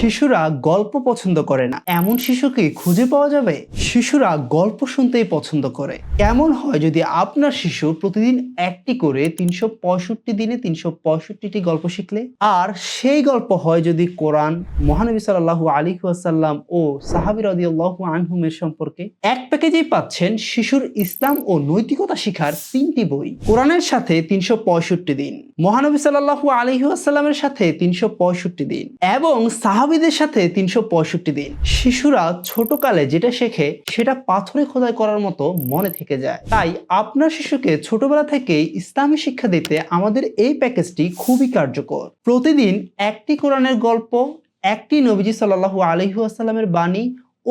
শিশুরা গল্প পছন্দ করে না এমন শিশুকে খুঁজে পাওয়া যাবে? শিশুরা গল্প শুনতেই পছন্দ করে। কেমন হয় যদি আপনার শিশু প্রতিদিন একটি করে ৩৬৫ দিনে ৩৬৫টি গল্প শিখলে? আর সেই গল্প হয় যদি কোরআন, মহানবী সাল্লাল্লাহু আলাইহি ওয়াসাল্লাম ও সাহাবী রাদিয়াল্লাহু আনহুমের সম্পর্কে। এক প্যাকেজেই পাচ্ছেন শিশুর ইসলাম ও নৈতিকতা শিখার ৩টি বই। কোরআনের সাথে ৩৬৫ দিন, মহানবী সাল্লাল্লাহু আলাইহি ওয়াসাল্লামের সাথে ৩৬৫ দিন এবং সাহাবীদের সাথে ৩৬৫ দিন। শিশুরা ছোটকালে যেটা শেখে সেটা পাথরে খোদাই করার মতো মনে থেকে যায়। তাই আপনার শিশুকে ছোটবেলা থেকেই ইসলামী শিক্ষা দিতে আমাদের এই প্যাকেজটি খুবই কার্যকর। প্রতিদিন একটি কোরআনের গল্প, একটি নবীজি সাল্লাল্লাহু আলাইহি ওয়াসাল্লামের বাণী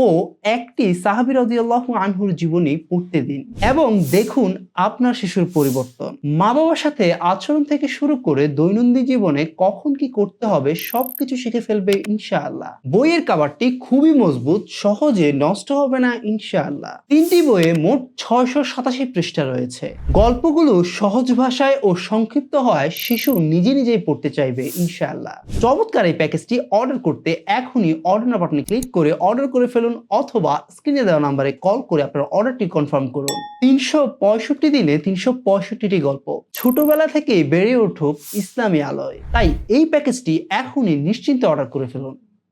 ও একটি সাহাবী রাদিয়াল্লাহু আনহুর জীবনী পড়তে দিন এবং দেখুন আপনার শিশুর পরিবর্তন। মা বাবার সাথে আচরণ থেকে শুরু করে দৈনন্দিন জীবনে কখন কি করতে হবে সবকিছু শিখে ফেলবে ইনশাআল্লাহ। বইয়ের কাভারটি খুবই মজবুত, সহজে নষ্ট হবে না ইনশাআল্লাহ। 3টি বইয়ে মোট 687 পৃষ্ঠা রয়েছে। গল্পগুলো সহজ ভাষায় ও সংক্ষিপ্ত হয় শিশু নিজে নিজেই পড়তে চাইবে ইনশাআল্লাহ। চমৎকার এই প্যাকেজটি অর্ডার করতে এখনই অর্ডার নাও বাটনে ক্লিক করে অর্ডার করে ফেলুন অথবা স্ক্রিনে দেওয়া নম্বরে কল করে আপনার অর্ডারটি কনফার্ম করুন। ৩৬৫ দিনে ৩৬৫টি গল্প, ছোটবেলা থেকেই বেড়ে উঠুক ইসলামী আলোয়। তাই এই প্যাকেজটি এখনই নিশ্চিন্তে অর্ডার করে ফেলুন।